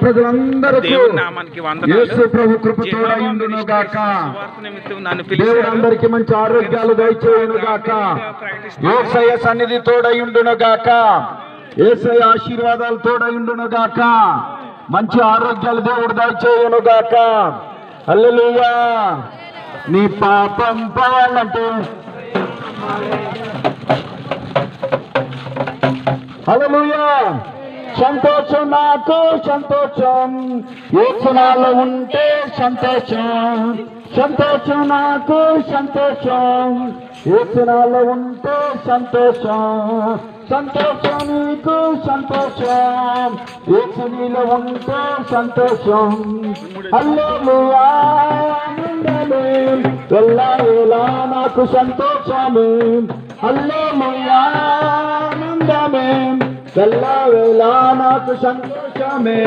ప్రజలందరికీ యేసు ప్రభు కృప తోడైండును గాక. దేవుడు అందరికీ మంచి ఆరోగ్యాలు దయచేయును గాక. యేసయ్య సన్నిధి తోడైండును గాక. యేసయ్య ఆశీర్వాదాలు తోడైండును గాక. మంచి ఆరోగ్యాలు దేవుడు దయచేయును గాక. హల్లెలూయా. నీ పాపం పోవాలంటే హల్లెలూయా. సంతోషం నాకు సంతోషం, యేసునాలో ఉంటే సంతోషం. సంతోషం నాకు సంతోషం, యేసునాలో ఉంటే సంతోషం. సంతోషం నీకు సంతోషం, యేసు నీలో ఉంటే సంతోషం. హల్లెలూయా. ఆనందమే ఎల్లవేళ నాకు సంతోషమే. హల్లెలూయా. ఆనందమే ఎల్లవేళ నాకు సంతోషమే.